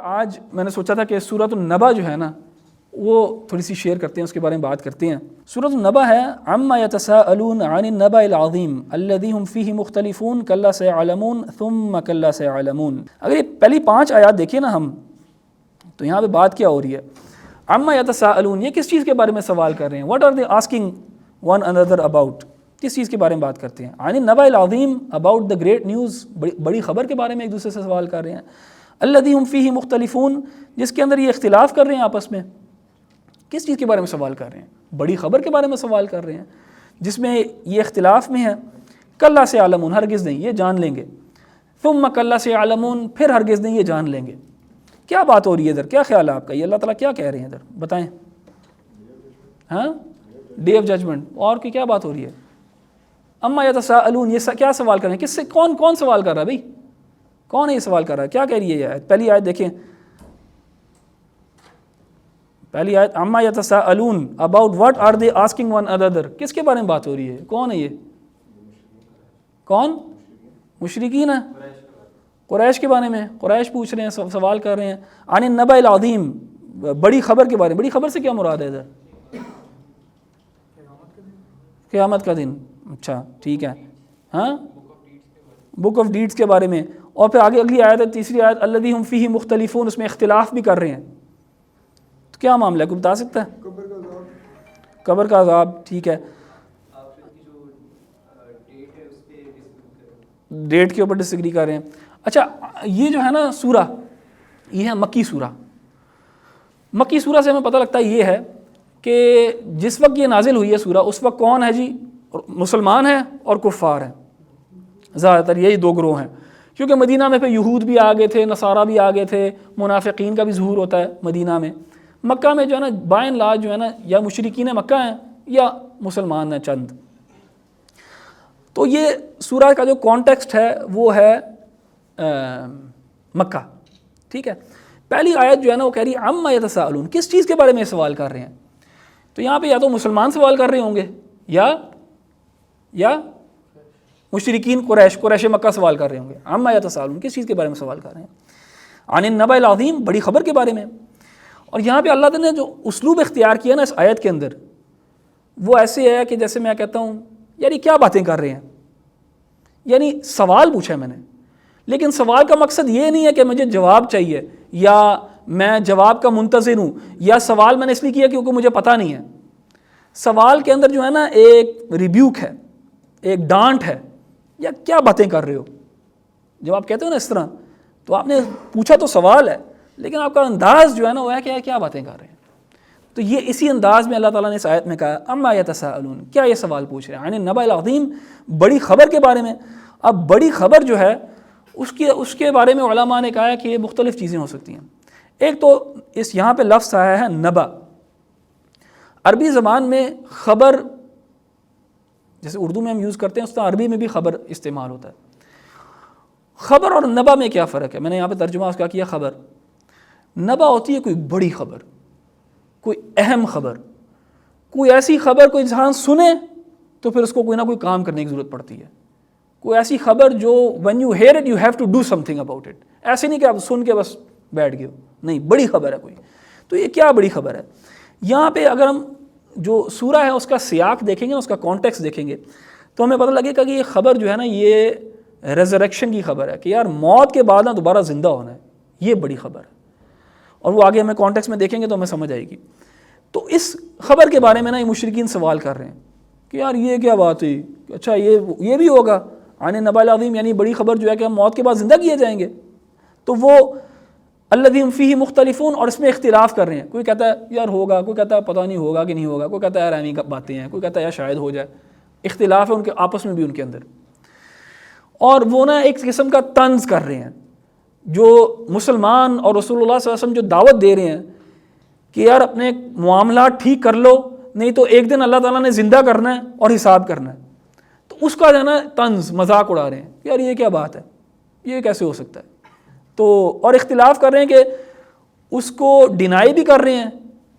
آج میں نے سوچا تھا کہ سورۃ النبا جو ہے نا وہ تھوڑی سی شیئر کرتے ہیں، اس کے بارے میں بات کرتے ہیں۔ سورۃ النبا ہے عما یتساءلون عن النبأ العظیم الذی هم فیہ مختلفون کلا سیعلمون ثم کلا سیعلمون۔ اگر یہ پہلی 5 آیات دیکھیں نا ہم، تو یہاں پہ بات کیا ہو رہی ہے؟ عما یتساءلون، یہ کس چیز کے بارے میں سوال کر رہے ہیں؟ What are they asking one another about؟ کس چیز کے بارے میں بات کرتے ہیں؟ عن النبأ العظیم، اباؤٹ دا گریٹ نیوز، بڑی خبر کے بارے میں ایک دوسرے سے سوال کر رہے ہیں۔ الذی هم فیہ مختلفون، جس کے اندر یہ اختلاف کر رہے ہیں آپس میں۔ کس چیز کے بارے میں سوال کر رہے ہیں؟ بڑی خبر کے بارے میں سوال کر رہے ہیں جس میں یہ اختلاف میں ہے۔ کلا سیعلمون، ہرگز نہیں، یہ جان لیں گے۔ ثم کلا سیعلمون، پھر ہرگز نہیں، یہ جان لیں گے۔ کیا بات ہو رہی ہے ادھر؟ کیا خیال ہے آپ کا؟ یہ اللہ تعالیٰ کیا کہہ رہے ہیں ادھر؟ بتائیں۔ ہاں، ڈے آف ججمنٹ، اور کی کیا بات ہو رہی ہے؟ اما یتساءلون، یہ کیا سوال کر رہے ہیں؟ کس سے؟ کون سوال کر رہا ہے بھائی؟ کون ہے یہ سوال کر رہا ہے؟ کیا کہہ رہی ہے یہ آیت؟ پہلی آیت دیکھیں، پہلی آیت اما یتساءلون about what are they asking one another، کس کے بارے میں بات ہو رہی ہے؟ کون ہے یہ؟ کون؟ مشرکین ہے، قریش کے بارے میں۔ قریش پوچھ رہے ہیں، سوال کر رہے ہیں عن النبأ العظیم، بڑی خبر کے بارے میں۔ بڑی خبر سے کیا مراد ہے ادھر؟ قیامت کا دن۔ اچھا ٹھیک ہے، ہاں، بک آف ڈیڈز کے بارے میں۔ اور پھر آگے اگلی آیت ہے، تیسری آیت الذی هم فیہ مختلفون، اس میں اختلاف بھی کر رہے ہیں۔ تو کیا معاملہ ہے؟ کوئی بتا سکتا ہے؟ قبر کا عذاب، ٹھیک ہے۔ ڈیٹ کے اوپر ڈس ایگری کر رہے ہیں۔ اچھا، یہ جو ہے نا سورہ، یہ ہے مکی سورہ۔ مکی سورہ سے ہمیں پتہ لگتا ہے یہ ہے کہ جس وقت یہ نازل ہوئی ہے سورہ، اس وقت کون ہے جی؟ مسلمان ہیں اور کفار ہیں، زیادہ تر یہی 2 گروہ ہیں، کیونکہ مدینہ میں پھر یہود بھی آ گئے تھے، نصارہ بھی آ گئے تھے، منافقین کا بھی ظہور ہوتا ہے مدینہ میں۔ مکہ میں جو ہے نا بائی اینڈ لارج جو ہے نا یا مشرکین مکہ ہیں یا مسلمان ہیں چند۔ تو یہ سورہ کا جو کانٹیکسٹ ہے وہ ہے مکہ، ٹھیک ہے۔ پہلی آیت جو ہے نا وہ کہہ رہی ہے عما یتساءلون، کس چیز کے بارے میں سوال کر رہے ہیں؟ تو یہاں پہ یا تو مسلمان سوال کر رہے ہوں گے یا مشرکین قریش مکہ سوال کر رہے ہوں گے۔ عما یتساءلون، کس چیز کے بارے میں سوال کر رہے ہیں؟ عن النبأ العظیم، بڑی خبر کے بارے میں۔ اور یہاں پہ اللہ تعالیٰ نے جو اسلوب اختیار کیا نا اس آیت کے اندر، وہ ایسے ہے کہ جیسے میں کہتا ہوں یعنی کیا باتیں کر رہے ہیں، یعنی سوال پوچھا میں نے، لیکن سوال کا مقصد یہ نہیں ہے کہ مجھے جواب چاہیے یا میں جواب کا منتظر ہوں، یا سوال میں نے اس لیے کیا کیونکہ مجھے پتہ نہیں ہے۔ سوال کے اندر جو ہے نا ایک ریبیوک ہے، ایک ڈانٹ ہے، یا کیا باتیں کر رہے ہو؟ جب آپ کہتے ہو نا اس طرح، تو آپ نے پوچھا تو سوال ہے، لیکن آپ کا انداز جو ہے نا وہ ہے کہ کیا باتیں کر رہے ہیں۔ تو یہ اسی انداز میں اللہ تعالیٰ نے اس آیت میں کہا اما یتساءلون، کیا یہ سوال پوچھ رہے ہیں؟ عن النبأ العظیم، بڑی خبر کے بارے میں۔ اب بڑی خبر جو ہے اس کے بارے میں علماء نے کہا ہے کہ یہ مختلف چیزیں ہو سکتی ہیں۔ ایک تو اس یہاں پہ لفظ آیا ہے نبا، عربی زبان میں خبر جیسے اردو میں ہم یوز کرتے ہیں اس طرح عربی میں بھی خبر استعمال ہوتا ہے۔ خبر اور نبا میں کیا فرق ہے؟ میں نے یہاں پہ ترجمہ اس کا کیا خبر۔ نبا ہوتی ہے کوئی بڑی خبر، کوئی اہم خبر، کوئی ایسی خبر کوئی انسان سنے تو پھر اس کو کوئی نہ کوئی کام کرنے کی ضرورت پڑتی ہے۔ کوئی ایسی خبر جو when you hear it you have to do something about it، ایسے نہیں کہ آپ سن کے بس بیٹھ گئے ہو، نہیں، بڑی خبر ہے کوئی۔ تو یہ کیا بڑی خبر ہے؟ یہاں پہ اگر ہم جو سورہ ہے اس کا سیاق دیکھیں گے، اس کا کانٹیکسٹ دیکھیں گے، تو ہمیں پتہ لگے گا کہ یہ خبر جو ہے نا یہ ریزریکشن کی خبر ہے، کہ یار موت کے بعد نا دوبارہ زندہ ہونا ہے، یہ بڑی خبر ہے۔ اور وہ آگے ہمیں کانٹیکسٹ میں دیکھیں گے تو ہمیں سمجھ آئے گی۔ تو اس خبر کے بارے میں نا یہ مشرکین سوال کر رہے ہیں کہ یار یہ کیا بات ہے، اچھا یہ بھی ہوگا؟ عن النبأ العظیم یعنی بڑی خبر جو ہے کہ ہم موت کے بعد زندہ کیے جائیں گے۔ تو وہ الذی هم فیہ مختلفون، اور اس میں اختلاف کر رہے ہیں۔ کوئی کہتا ہے یار ہوگا، کوئی کہتا ہے پتہ نہیں ہوگا کہ نہیں ہوگا، کوئی کہتا ہے یار ایویں باتیں ہیں، کوئی کہتا ہے یار شاید ہو جائے۔ اختلاف ہے ان کے آپس میں بھی، ان کے اندر۔ اور وہ نا ایک قسم کا طنز کر رہے ہیں، جو مسلمان اور رسول اللہ صلی اللہ علیہ وسلم جو دعوت دے رہے ہیں کہ یار اپنے معاملات ٹھیک کر لو، نہیں تو ایک دن اللہ تعالیٰ نے زندہ کرنا ہے اور حساب کرنا ہے۔ تو اس کا جو ہے نا طنز، مذاق اڑا رہے ہیں کہ یار یہ کیا بات ہے، یہ کیسے ہو سکتا ہے۔ تو اور اختلاف کر رہے ہیں کہ اس کو ڈینائی بھی کر رہے ہیں،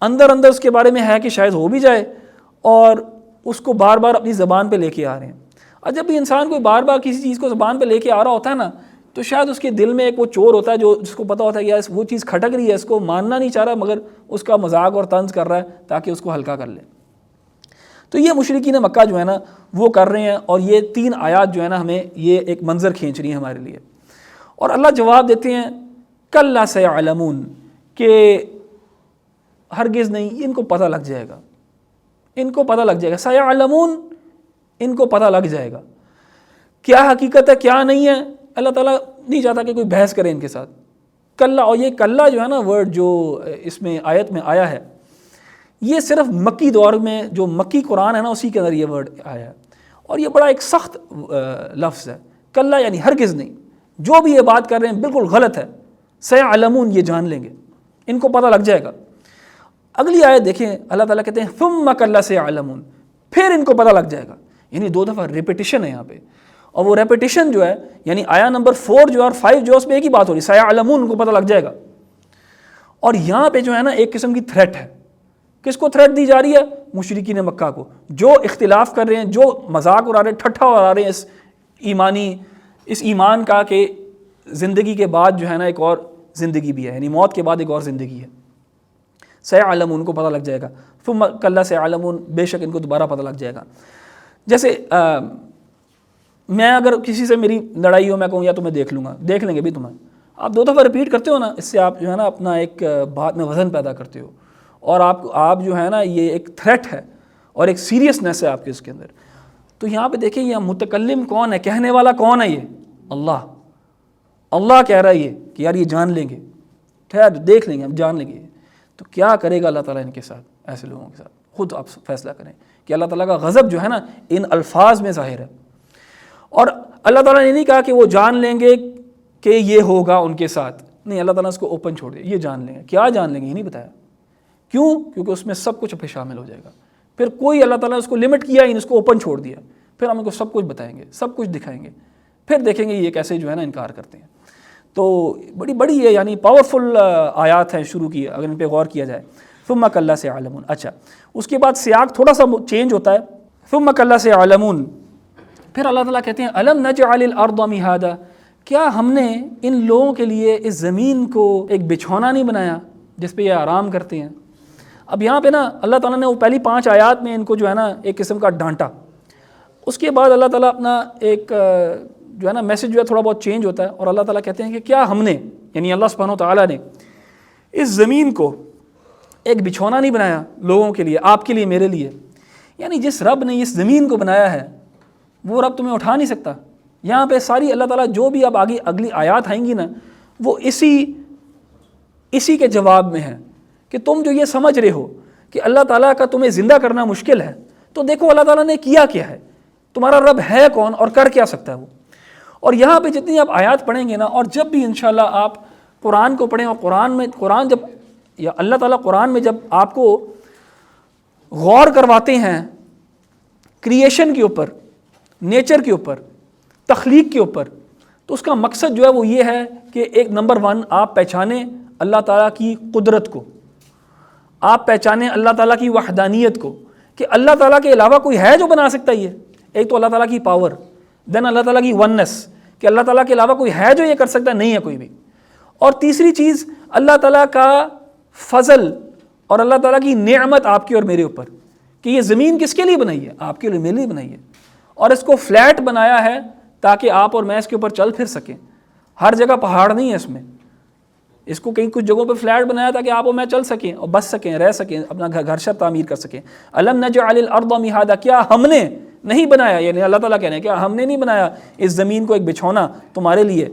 اندر اس کے بارے میں ہے کہ شاید ہو بھی جائے، اور اس کو بار بار اپنی زبان پہ لے کے آ رہے ہیں۔ اور جب بھی انسان کوئی بار بار کسی چیز کو زبان پہ لے کے آ رہا ہوتا ہے نا، تو شاید اس کے دل میں ایک وہ چور ہوتا ہے جو جس کو پتہ ہوتا ہے کہ یار وہ چیز کھٹک رہی ہے، اس کو ماننا نہیں چاہ رہا مگر اس کا مذاق اور طنز کر رہا ہے تاکہ اس کو ہلکا کر لے۔ تو یہ مشرکین مکہ جو ہے نا وہ کر رہے ہیں، اور یہ 3 آیات جو ہے نا ہمیں یہ ایک منظر کھینچ رہی ہیں ہمارے لیے۔ اور اللہ جواب دیتے ہیں کلا سیعلمون، کہ ہرگز نہیں، ان کو پتہ لگ جائے گا، ان کو پتہ لگ جائے گا، سیعلمون، ان کو پتہ لگ جائے گا کیا حقیقت ہے کیا نہیں ہے۔ اللہ تعالیٰ نہیں چاہتا کہ کوئی بحث کرے ان کے ساتھ۔ کلا، اور یہ کلا جو ہے نا ورڈ جو اس میں آیت میں آیا ہے، یہ صرف مکی دور میں جو مکی قرآن ہے نا اسی کے اندر یہ ورڈ آیا ہے، اور یہ بڑا ایک سخت لفظ ہے۔ کلا یعنی ہرگز نہیں، جو بھی یہ بات کر رہے ہیں بالکل غلط ہے۔ سیعلمون، یہ جان لیں گے، ان کو پتہ لگ جائے گا۔ اگلی آیت دیکھیں، اللہ تعالیٰ کہتے ہیں ثم کلا سیعلمون، پھر ان کو پتہ لگ جائے گا، یعنی 2 دفعہ ریپیٹیشن ہے یہاں پہ، اور وہ ریپیٹیشن جو ہے یعنی آیا نمبر 4 جو اور 5 جو اس میں ایک ہی بات ہو رہی، سیعلمون، ان کو پتہ لگ جائے گا۔ اور یہاں پہ جو ہے نا ایک قسم کی تھریٹ ہے، کس کو تھریٹ دی جا رہی ہے؟ مشرکین مکہ کو، جو اختلاف کر رہے ہیں، جو مذاق اڑا رہے ہیں، ٹھٹھا اڑا رہے ہیں اس ایمان کا کہ زندگی کے بعد جو ہے نا ایک اور زندگی بھی ہے، یعنی موت کے بعد ایک اور زندگی ہے۔ سیعلمون، ان کو پتہ لگ جائے گا، ثم کلا سیعلمون، بے شک ان کو دوبارہ پتہ لگ جائے گا۔ جیسے میں اگر کسی سے میری لڑائی ہو، میں کہوں یا تمہیں دیکھ لوں گا، دیکھ لیں گے بھی تمہیں، آپ 2 دفعہ ریپیٹ کرتے ہو نا، اس سے آپ جو ہے نا اپنا ایک بات میں وزن پیدا کرتے ہو، اور آپ جو ہے نا یہ ایک تھریٹ ہے اور ایک سیریسنیس ہے آپ کے اس کے اندر۔ تو یہاں پہ دیکھیں یہ متکلم کون ہے، کہنے والا کون ہے؟ یہ اللہ کہہ رہا ہے یہ کہ یار یہ جان لیں گے، ٹھہر دیکھ لیں گے، ہم جان لیں گے۔ تو کیا کرے گا اللہ تعالیٰ ان کے ساتھ، ایسے لوگوں کے ساتھ؟ خود آپ فیصلہ کریں کہ اللہ تعالیٰ کا غضب جو ہے نا ان الفاظ میں ظاہر ہے۔ اور اللہ تعالیٰ نے نہیں کہا کہ وہ جان لیں گے کہ یہ ہوگا ان کے ساتھ، نہیں، اللہ تعالیٰ اس کو اوپن چھوڑ دے، یہ جان لیں گے۔ کیا جان لیں گے یہ نہیں بتایا، کیوں؟ کیونکہ اس میں سب کچھ پہ شامل ہو جائے گا۔ پھر کوئی اللہ تعالیٰ نے اس کو لمٹ کیا ہی نہیں، اس کو اوپن چھوڑ دیا، پھر ہم ان کو سب کچھ بتائیں گے، سب کچھ دکھائیں گے، پھر دیکھیں گے یہ کیسے جو ہے نا انکار کرتے ہیں۔ تو بڑی ہے، یعنی پاورفل آیات ہیں شروع کی اگر ان پہ غور کیا جائے۔ ثم کلا سیعلمون، اچھا اس کے بعد سیاق تھوڑا سا چینج ہوتا ہے، ثم کلا سیعلمون، پھر اللہ تعالیٰ کہتے ہیں الم نجعل الارض مہادا، کیا ہم نے ان لوگوں کے لیے اس زمین کو ایک بچھونا نہیں بنایا جس پہ یہ آرام کرتے ہیں؟ اب یہاں پہ نا اللہ تعالیٰ نے وہ پہلی 5 آیات میں ان کو جو ہے نا ایک قسم کا ڈانٹا، اس کے بعد اللہ تعالیٰ اپنا ایک جو ہے نا میسج جو ہے تھوڑا بہت چینج ہوتا ہے، اور اللہ تعالیٰ کہتے ہیں کہ کیا ہم نے، یعنی اللہ سبحانہ و تعالیٰ نے اس زمین کو ایک بچھونا نہیں بنایا لوگوں کے لیے، آپ کے لیے، میرے لیے؟ یعنی جس رب نے اس زمین کو بنایا ہے وہ رب تمہیں اٹھا نہیں سکتا؟ یہاں پہ ساری اللہ تعالیٰ جو بھی اب آگے اگلی آیات آئیں گی نا وہ اسی کے جواب میں ہے، کہ تم جو یہ سمجھ رہے ہو کہ اللہ تعالیٰ کا تمہیں زندہ کرنا مشکل ہے، تو دیکھو اللہ تعالیٰ نے کیا ہے، تمہارا رب ہے کون اور کر کیا سکتا ہے وہ۔ اور یہاں پہ جتنی آپ آیات پڑھیں گے نا، اور جب بھی انشاءاللہ آپ قرآن کو پڑھیں، اور قرآن جب یا اللہ تعالیٰ قرآن میں جب آپ کو غور کرواتے ہیں کریشن کے اوپر، نیچر کے اوپر، تخلیق کے اوپر، تو اس کا مقصد جو ہے وہ یہ ہے کہ ایک نمبر 1 آپ پہچانیں اللہ تعالیٰ کی قدرت کو، آپ پہچانیں اللہ تعالیٰ کی وحدانیت کو، کہ اللہ تعالیٰ کے علاوہ کوئی ہے جو بنا سکتا ہے یہ؟ ایک تو اللہ تعالیٰ کی پاور، دین اللہ تعالیٰ کی وننس، کہ اللہ تعالیٰ کے علاوہ کوئی ہے جو یہ کر سکتا ہے؟ نہیں ہے کوئی بھی۔ اور تیسری چیز اللہ تعالیٰ کا فضل اور اللہ تعالیٰ کی نعمت آپ کی اور میرے اوپر، کہ یہ زمین کس کے لیے بنائی ہے؟ آپ کے لیے، میرے لیے بنائی ہے، اور اس کو فلیٹ بنایا ہے تاکہ آپ اور میں اس کے اوپر چل پھر سکیں۔ ہر جگہ پہاڑ نہیں ہے اس کو کہیں کچھ جگہوں پہ فلیٹ بنایا تاکہ آپ اور میں چل سکیں اور بس سکیں، رہ سکیں، اپنا گھر شر تعمیر کر سکیں۔ الم نجعل الارض مہادا، کیا ہم نے نہیں بنایا، یعنی اللہ تعالیٰ کہہ رہے ہیں کیا ہم نے نہیں بنایا اس زمین کو ایک بچھونا تمہارے لیے؟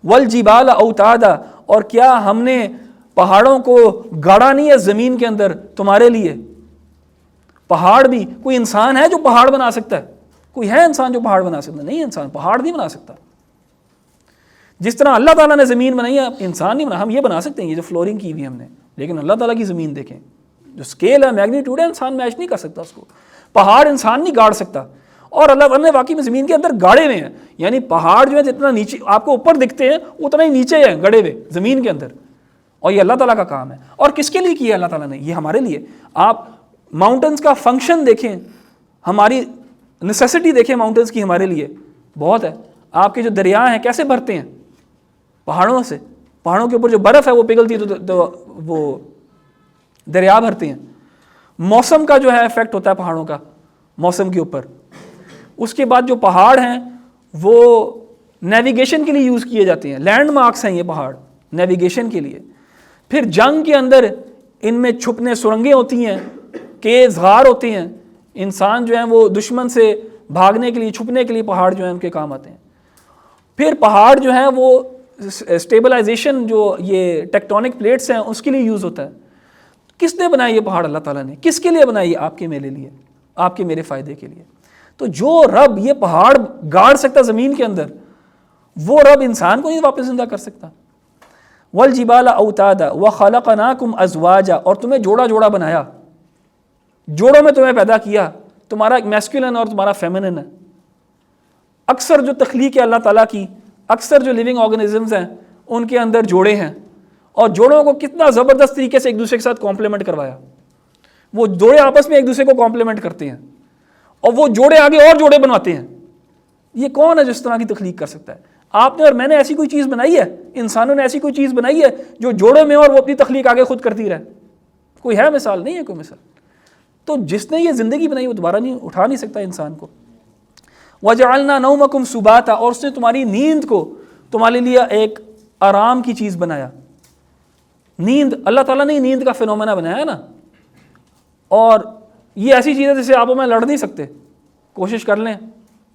والجبال اوتادا، اور کیا ہم نے پہاڑوں کو گاڑا نہیں ہے زمین کے اندر تمہارے لیے؟ پہاڑ بھی، کوئی انسان ہے جو پہاڑ بنا سکتا ہے؟ کوئی ہے انسان جو پہاڑ بنا سکتا ہے؟ نہیں، انسان پہاڑ نہیں بنا سکتا۔ جس طرح اللہ تعالیٰ نے زمین بنائی ہے، انسان نہیں بنا۔ ہم یہ بنا سکتے ہیں یہ جو فلورنگ کی ہوئی ہم نے، لیکن اللہ تعالیٰ کی زمین دیکھیں، جو اسکیل ہے، میگنیٹیوڈ ہے، انسان میچ نہیں کر سکتا اس کو۔ پہاڑ انسان نہیں گاڑ سکتا، اور اللہ تعالیٰ نے واقعی میں زمین کے اندر گاڑے ہوئے ہیں، یعنی پہاڑ جو ہے جتنا نیچے آپ کو اوپر دکھتے ہیں اتنا ہی نیچے ہیں گڑے ہوئے زمین کے اندر، اور یہ اللہ تعالیٰ کا کام ہے۔ اور کس کے لیے کیا اللہ تعالیٰ نے؟ یہ ہمارے لیے۔ آپ ماؤنٹنز کا فنکشن دیکھیں، ہماری نیسیسٹی دیکھیں ماؤنٹنز کی ہمارے لیے بہت ہے۔ آپ کے جو دریا ہیں کیسے بھرتے ہیں؟ پہاڑوں سے. پہاڑوں کے اوپر جو برف ہے وہ پگھلتی ہے تو وہ دریا بھرتے ہیں. موسم کا جو ہے افیکٹ ہوتا ہے پہاڑوں کا موسم کے اوپر. اس کے بعد جو پہاڑ ہیں وہ نیویگیشن کے لیے یوز کیے جاتے ہیں, لینڈ مارکس ہیں یہ پہاڑ نیویگیشن کے لیے. پھر جنگ کے اندر ان میں چھپنے سرنگیں ہوتی ہیں, کیوز غار ہوتے ہیں, انسان جو ہیں وہ دشمن سے بھاگنے کے لیے چھپنے کے لیے پہاڑ جو ہیں ان کے کام آتے ہیں. پھر پہاڑ جو ہیں وہ اسٹیبلائزیشن جو یہ ٹیکٹونک پلیٹس ہیں اس کے لیے یوز ہوتا ہے. کس نے بنایا یہ پہاڑ؟ اللہ تعالیٰ نے. کس کے لیے بنائی؟ آپ کے میرے لیے, آپ کے میرے فائدے کے لیے. تو جو رب یہ پہاڑ گاڑ سکتا زمین کے اندر, وہ رب انسان کو نہیں واپس زندہ کر سکتا. والجبال اوتادا وخلقناکم ازواجا, اور تمہیں جوڑا جوڑا بنایا, جوڑوں میں تمہیں پیدا کیا. تمہارا ایک میسکولن اور تمہارا فیمنن ہے. اکثر جو تخلیق ہے اللہ تعالیٰ کی, اکثر جو لیونگ آرگنزمز ہیں ان کے اندر جوڑے ہیں, اور جوڑوں کو کتنا زبردست طریقے سے ایک دوسرے کے ساتھ کمپلیمنٹ کروایا. وہ جوڑے آپس میں ایک دوسرے کو کمپلیمنٹ کرتے ہیں, اور وہ جوڑے آگے اور جوڑے بنواتے ہیں. یہ کون ہے جس طرح کی تخلیق کر سکتا ہے؟ آپ نے اور میں نے ایسی کوئی چیز بنائی ہے؟ انسانوں نے ایسی کوئی چیز بنائی ہے جو جوڑوں میں اور وہ اپنی تخلیق آگے خود کرتی رہے؟ کوئی ہے مثال؟ نہیں ہے کوئی مثال. تو جس نے یہ زندگی بنائی وہ دوبارہ نہیں اٹھا نہیں سکتا انسان کو. وَجَعَلْنَا نَوْمَكُمْ سُبَاتًا, اور اس نے تمہاری نیند کو تمہارے لیے ایک آرام کی چیز بنایا. نیند, اللہ تعالیٰ نے نیند کا فینومینا بنایا ہے نا, اور یہ ایسی چیز ہے جسے آپ میں لڑ نہیں سکتے. کوشش کر لیں,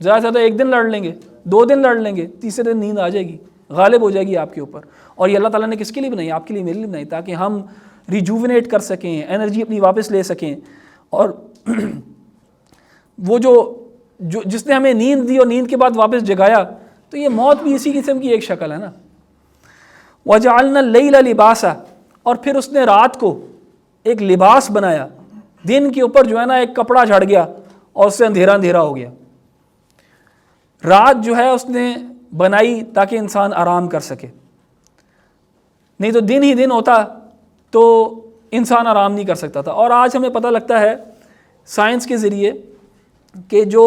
زیادہ سے زیادہ ایک دن لڑ لیں گے, 2 دن لڑ لیں گے, تیسرے دن نیند آ جائے گی, غالب ہو جائے گی آپ کے اوپر. اور یہ اللہ تعالیٰ نے کس کے لیے بنائی؟ آپ کے لیے, میرے لیے بنائی, تاکہ ہم ریجوونیٹ کر سکیں, انرجی اپنی واپس لے سکیں. اور وہ جو جس نے ہمیں نیند دی اور نیند کے بعد واپس جگایا, تو یہ موت بھی اسی قسم کی ایک شکل ہے نا. وَجَعَلْنَا اللَّيْلَ لِبَاسًا, اور پھر اس نے رات کو ایک لباس بنایا. دن کے اوپر جو ہے نا ایک کپڑا جھڑ گیا اور اس سے اندھیرا اندھیرا ہو گیا. رات جو ہے اس نے بنائی تاکہ انسان آرام کر سکے, نہیں تو دن ہی دن ہوتا تو انسان آرام نہیں کر سکتا تھا. اور آج ہمیں پتہ لگتا ہے سائنس کے ذریعے کہ جو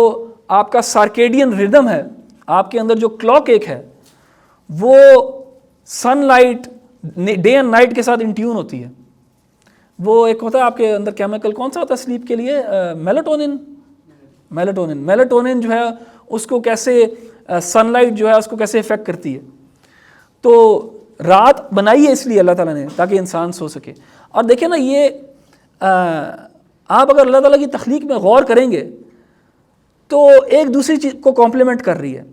آپ کا سارکیڈین ردم ہے, آپ کے اندر جو کلاک ایک ہے, وہ sun light day and night کے ساتھ انٹیون ہوتی ہے. وہ ایک ہوتا ہے آپ کے اندر کیمیکل, کون سا ہوتا ہے سلیپ کے لیے؟ میلاٹونن جو ہے اس کو کیسے سن لائٹ جو ہے اس کو کیسے افیکٹ کرتی ہے. تو رات بنائی ہے اس لیے اللہ تعالیٰ نے تاکہ انسان سو سکے. اور دیکھیں نا, یہ آپ اگر اللہ تعالیٰ کی تخلیق میں غور کریں گے تو ایک دوسری چیز کو کمپلیمنٹ کر رہی ہے.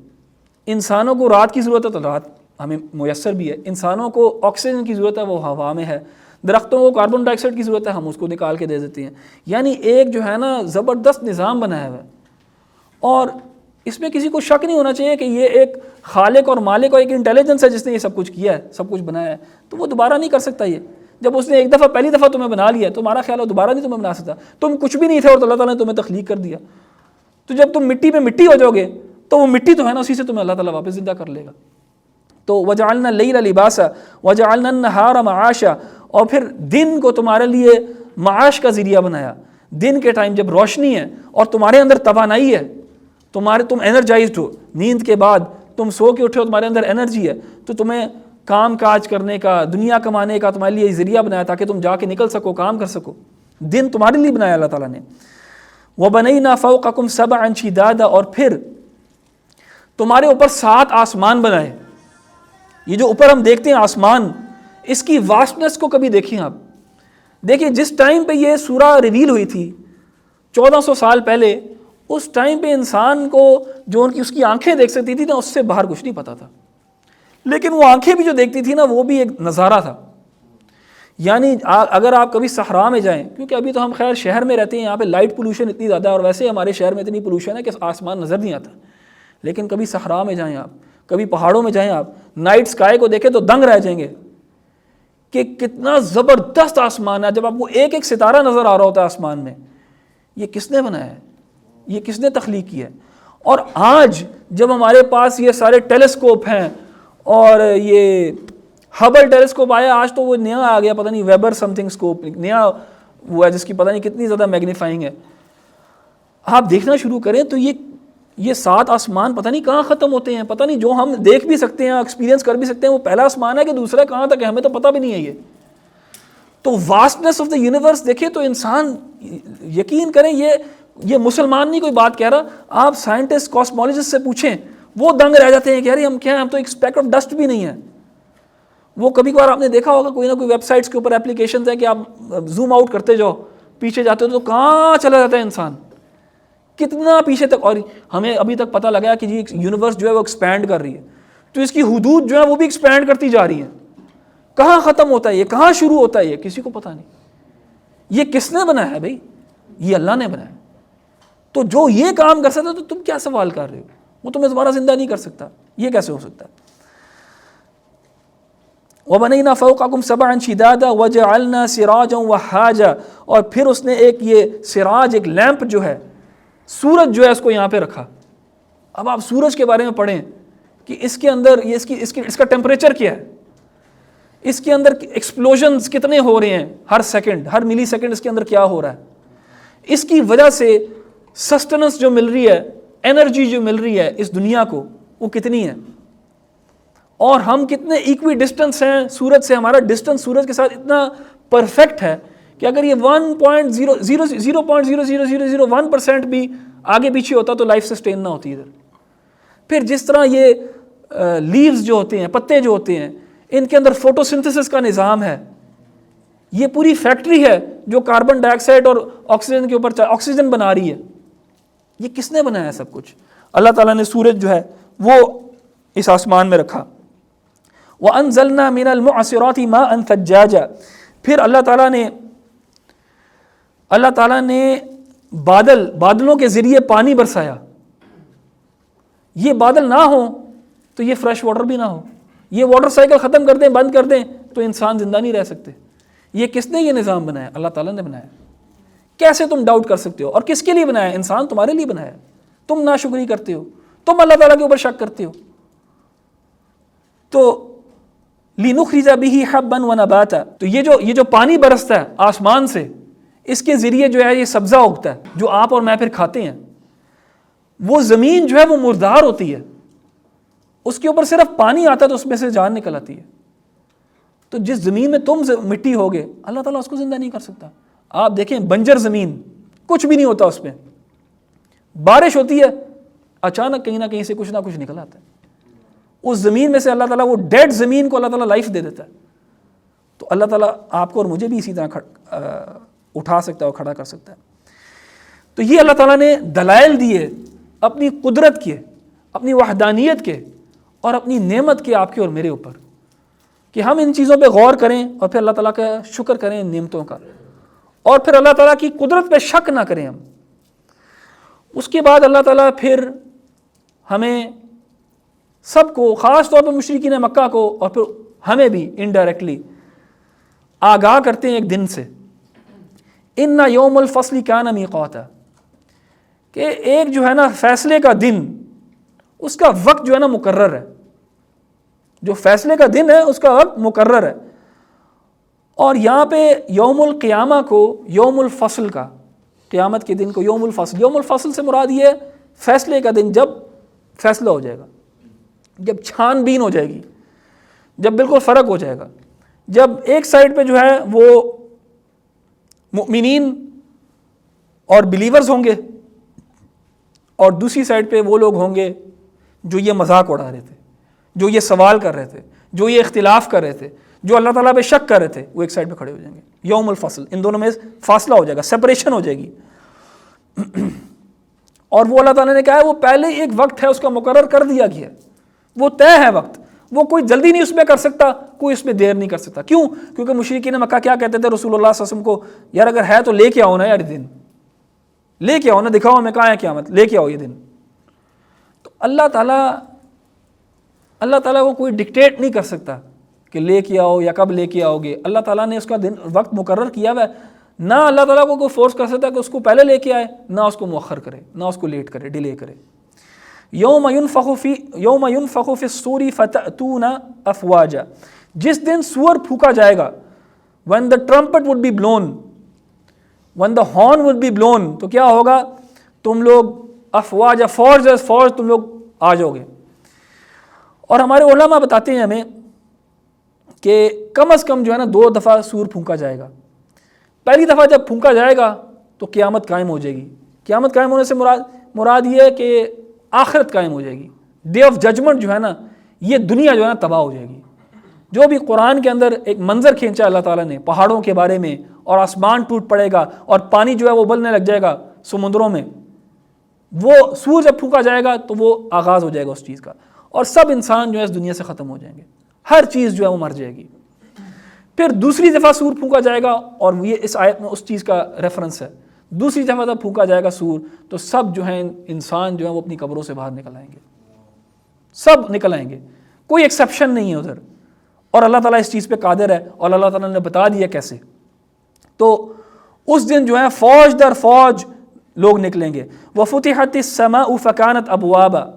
انسانوں کو رات کی ضرورت ہے تو رات ہمیں میسر بھی ہے. انسانوں کو آکسیجن کی ضرورت ہے, وہ ہوا میں ہے. درختوں کو کاربن ڈائی آکسائڈ کی ضرورت ہے, ہم اس کو نکال کے دے دیتے ہیں. یعنی ایک جو ہے نا زبردست نظام بنایا ہوا ہے, اور اس میں کسی کو شک نہیں ہونا چاہیے کہ یہ ایک خالق اور مالک اور ایک انٹیلیجنس ہے جس نے یہ سب کچھ کیا ہے, سب کچھ بنایا ہے. تو وہ دوبارہ نہیں کر سکتا. یہ جب اس نے ایک دفعہ پہلی دفعہ تمہیں بنا لیا تو ہمارا خیال ہے دوبارہ نہیں تمہیں بنا سکتا. تم کچھ بھی نہیں تھے اور اللہ تعالیٰ نے تمہیں تخلیق کر دیا. تو جب تم مٹی میں مٹی ہو جاؤ گے تو وہ مٹی تو ہے نا, اسی سے تمہیں اللہ تعالیٰ واپس زندہ کر لے گا. تو وجعلنا اللیل لباسا وجعلنا النہار معاشا, اور پھر دن کو تمہارے لیے معاش کا ذریعہ بنایا. دن کے ٹائم جب روشنی ہے اور تمہارے اندر توانائی ہے, تم انرجائزڈ ہو, نیند کے بعد تم سو کے اٹھے ہو, تمہارے اندر انرجی ہے, تو تمہیں کام کاج کرنے کا, دنیا کمانے کا تمہارے لیے ذریعہ بنایا تاکہ تم جا کے نکل سکو, کام کر سکو. دن تمہارے لیے بنایا اللہ تعالیٰ نے. وَبَنَيْنَا فَوْقَكُمْ سَبْعًا شِدَادًا, اور پھر تمہارے اوپر 7 آسمان بنائے. یہ جو اوپر ہم دیکھتے ہیں آسمان, اس کی واسٹنس کو کبھی دیکھیں آپ. دیکھیں جس ٹائم پہ یہ سورہ ریویل ہوئی تھی 1400 سال پہلے, اس ٹائم پہ انسان کو جو اس کی آنکھیں دیکھ سکتی تھی نا, اس سے باہر کچھ نہیں پتا تھا. لیکن وہ آنکھیں بھی جو دیکھتی تھی نا, وہ بھی ایک نظارہ تھا. یعنی اگر آپ کبھی صحرا میں جائیں, کیونکہ ابھی تو ہم خیر شہر میں رہتے ہیں, یہاں پہ لائٹ پولوشن اتنی زیادہ ہے, اور ویسے ہمارے شہر میں اتنی پولوشن ہے کہ آسمان نظر نہیں آتا. لیکن کبھی صحرا میں جائیں آپ, کبھی پہاڑوں میں جائیں آپ, نائٹ اسکائی کو دیکھیں تو دنگ رہ جائیں گے کہ کتنا زبردست آسمان ہے. جب آپ کو ایک ایک ستارہ نظر آ رہا ہوتا ہے آسمان میں, یہ کس نے بنایا ہے, یہ کس نے تخلیق کیا ہے. اور آج جب ہمارے پاس یہ سارے ٹیلیسکوپ ہیں, اور یہ ہبل ٹیلیسکوپ آیا آج, تو وہ نیا آ گیا, پتہ نہیں ویبر سم تھنگ اسکوپ نیا وہ ہے جس کی پتہ نہیں کتنی زیادہ میگنیفائنگ ہے. آپ دیکھنا شروع کریں تو یہ 7 آسمان پتہ نہیں کہاں ختم ہوتے ہیں, پتہ نہیں جو ہم دیکھ بھی سکتے ہیں, ایکسپیرینس کر بھی سکتے ہیں, وہ پہلا آسمان ہے کہ دوسرا کہاں تک ہے ہمیں تو پتہ بھی نہیں ہے. یہ تو واسٹنس آف دا یونیورس دیکھے تو انسان یقین کریں, یہ مسلمان نہیں کوئی بات کہہ رہا, آپ سائنٹسٹ کاسمولوجسٹ سے پوچھیں وہ دنگ رہ جاتے ہیں کہ یار ہم کیا ہیں, ہم تو ایک اسپیک آف ڈسٹ بھی نہیں ہے. وہ کبھی کبھار آپ نے دیکھا ہوگا کوئی نہ کوئی ویب سائٹس کے اوپر اپلیکیشنز ہیں کہ آپ زوم آؤٹ کرتے جاؤ, پیچھے جاتے ہو تو کہاں چلا جاتا ہے انسان, کتنا پیچھے تک. اور ہمیں ابھی تک پتہ لگا کہ جی یونیورس جو ہے وہ ایکسپینڈ کر رہی ہے, تو اس کی حدود جو ہے وہ بھی ایکسپینڈ کرتی جا رہی ہیں. کہاں ختم ہوتا ہے یہ, کہاں شروع ہوتا ہے یہ, کسی کو پتہ نہیں. یہ کس نے بنایا ہے بھائی؟ یہ اللہ نے بنایا. تو جو یہ کام کر سکتا تو تم کیا سوال کر رہے ہو؟ وہ تمہیں دوبارہ زندہ نہیں کر سکتا, یہ کیسے ہو سکتا ہے؟ وَبَنَيْنَا فَوْقَكُمْ سَبْعًا شِدَادًا وَجَعَلْنَا سِرَاجًا وَحَاجًا, اور پھر اس نے ایک یہ سراج, ایک لیمپ جو ہے, سورج جو ہے اس کو یہاں پہ رکھا. اب آپ سورج کے بارے میں پڑھیں کہ اس کے اندر اس کا ٹیمپریچر کیا ہے, اس کے اندر ایکسپلوژنز کتنے ہو رہے ہیں ہر سیکنڈ, ہر ملی سیکنڈ اس کے اندر کیا ہو رہا ہے. اس کی وجہ سے سسٹننس جو مل رہی ہے, انرجی جو مل رہی ہے اس دنیا کو, وہ کتنی ہے. اور ہم کتنے ایکوی ڈسٹنس ہیں سورج سے, ہمارا ڈسٹنس سورج کے ساتھ اتنا پرفیکٹ ہے کہ اگر یہ 0.00001% بھی آگے پیچھے ہوتا تو لائف سسٹین نہ ہوتی ادھر. پھر جس طرح یہ لیوز جو ہوتے ہیں, پتے جو ہوتے ہیں, ان کے اندر فوٹوسنتھسس کا نظام ہے. یہ پوری فیکٹری ہے جو کاربن ڈائی آکسائڈ اور آکسیجن کے اوپر آکسیجن بنا رہی ہے. یہ کس نے بنایا ہے سب کچھ؟ اللہ تعالیٰ نے سورج جو ہے وہ اس آسمان میں رکھا. وَأَنزَلْنَا مِنَ الْمُعْصِرَاتِ مَاءً ثَجَّاجًا, پھر اللہ تعالیٰ نے بادلوں کے ذریعے پانی برسایا. یہ بادل نہ ہوں تو یہ فریش واٹر بھی نہ ہو, یہ واٹر سائیکل ختم کر دیں, بند کر دیں تو انسان زندہ نہیں رہ سکتے. یہ کس نے یہ نظام بنایا؟ اللہ تعالیٰ نے بنایا. کیسے تم ڈاؤٹ کر سکتے ہو؟ اور کس کے لیے بنایا؟ انسان تمہارے لیے بنایا. تم ناشکری کرتے ہو, تم اللہ تعالیٰ کے اوپر شک کرتے ہو. تو لِنُخْرِجَ بِهِ حَبًّا وَنَبَاتًا, تو یہ جو پانی برستا ہے آسمان سے, اس کے ذریعے جو ہے یہ سبزہ اگتا ہے جو آپ اور میں پھر کھاتے ہیں. وہ زمین جو ہے وہ مردار ہوتی ہے, اس کے اوپر صرف پانی آتا ہے تو اس میں سے جان نکل آتی ہے. تو جس زمین میں تم مٹی ہوگے, اللہ تعالیٰ اس کو زندہ نہیں کر سکتا. آپ دیکھیں بنجر زمین, کچھ بھی نہیں ہوتا اس میں, بارش ہوتی ہے اچانک کہیں نہ کہیں سے کچھ نہ کچھ نکل آتا ہے. اس زمین میں سے اللہ تعالیٰ وہ ڈیڈ زمین کو اللہ تعالیٰ لائف دے دیتا ہے. تو اللہ تعالیٰ آپ کو اور مجھے بھی اسی طرح اٹھا سکتا ہے اور کھڑا کر سکتا ہے. تو یہ اللہ تعالیٰ نے دلائل دیے اپنی قدرت کے, اپنی وحدانیت کے اور اپنی نعمت کے آپ کے اور میرے اوپر, کہ ہم ان چیزوں پہ غور کریں اور پھر اللہ تعالیٰ کا شکر کریں ان نعمتوں کا, اور پھر اللہ تعالیٰ کی قدرت پہ شک نہ کریں ہم. اس کے بعد اللہ تعالیٰ پھر ہمیں سب کو, خاص طور پہ مشرکین مکہ کو اور پھر ہمیں بھی انڈائریکٹلی آگاہ کرتے ہیں ایک دن سے, اِنَّ یوم الفصل کان میقاتا, کہ ایک جو ہے نا فیصلے کا دن, اس کا وقت جو ہے نا مقرر ہے. جو فیصلے کا دن ہے اس کا وقت مقرر ہے. اور یہاں پہ یوم القیامہ کو یوم الفصل کا, قیامت کے دن کو یوم الفصل, یوم الفصل سے مراد یہ ہے فیصلے کا دن, جب فیصلہ ہو جائے گا, جب چھان بین ہو جائے گی, جب بالکل فرق ہو جائے گا, جب ایک سائڈ پہ جو ہے وہ مؤمنین اور بلیورز ہوں گے اور دوسری سائڈ پہ وہ لوگ ہوں گے جو یہ مذاق اڑا رہے تھے, جو یہ سوال کر رہے تھے, جو یہ اختلاف کر رہے تھے, جو اللہ تعالیٰ پہ شک کر رہے تھے, وہ ایک سائڈ پہ کھڑے ہو جائیں گے. یوم الفصل, ان دونوں میں فاصلہ ہو جائے گا, سپریشن ہو جائے گی. اور وہ اللہ تعالیٰ نے کہا ہے وہ پہلے ایک وقت ہے, اس کا مقرر کر دیا گیا ہے, وہ طے ہے وقت, وہ کوئی جلدی نہیں اس میں کر سکتا, کوئی اس میں دیر نہیں کر سکتا. کیوں؟ کیونکہ مشرکین مکہ کیا کہتے تھے رسول اللہ صلی اللہ علیہ وسلم کو, یار اگر ہے تو لے کے آؤ نا یار, دن لے کے آؤ نا, دکھاؤ ہمیں کہاں ہے قیامت, لے کے آؤ یہ دن. تو اللہ تعالیٰ کو کوئی ڈکٹیٹ نہیں کر سکتا کہ لے کے آؤ یا کب لے کے آؤ گے. اللہ تعالیٰ نے اس کا دن وقت مقرر کیا ہوا ہے. نہ اللہ تعالیٰ کو کوئی فورس کر سکتا کہ اس کو پہلے لے کے آئے, نہ اس کو مؤخر کرے, نہ اس کو لیٹ کرے, ڈیلے کرے. یوم ينفخ فی الصور فتأتون افواجا, جس دن سور پھونکا جائے گا, when the trumpet would be blown, when the horn would be blown, تو کیا ہوگا, تم لوگ افواج فوج فوج تم لوگ آ جاؤ گے. اور ہمارے علماء بتاتے ہیں ہمیں کہ کم از کم جو ہے نا 2 دفعہ سور پھونکا جائے گا. پہلی دفعہ جب پھونکا جائے گا تو قیامت قائم ہو جائے گی. قیامت قائم ہونے سے مراد یہ ہے کہ آخرت قائم ہو جائے گی. ڈے آف ججمنٹ جو ہے نا یہ دنیا جو ہے نا تباہ ہو جائے گی. جو بھی قرآن کے اندر ایک منظر کھینچا اللہ تعالیٰ نے پہاڑوں کے بارے میں, اور آسمان ٹوٹ پڑے گا اور پانی جو ہے وہ ابلنے لگ جائے گا سمندروں میں, وہ سور جب پھونکا جائے گا تو وہ آغاز ہو جائے گا اس چیز کا, اور سب انسان جو ہے اس دنیا سے ختم ہو جائیں گے, ہر چیز جو ہے وہ مر جائے گی. پھر دوسری دفعہ سور پھونکا جائے گا, اور یہ اس آیت میں اس چیز کا ریفرنس ہے. دوسری دفعہ جب پھونکا جائے گا سور تو سب جو ہیں انسان جو ہیں وہ اپنی قبروں سے باہر نکل آئیں گے, سب نکل آئیں گے, کوئی ایکسیپشن نہیں ہے ادھر. اور اللہ تعالیٰ اس چیز پہ قادر ہے, اور اللہ تعالیٰ نے بتا دیا کیسے. تو اس دن جو ہے فوج در فوج لوگ نکلیں گے. وَفُتِحَتِ السَّمَاءُ فَكَانَتْ أَبْوَابًا,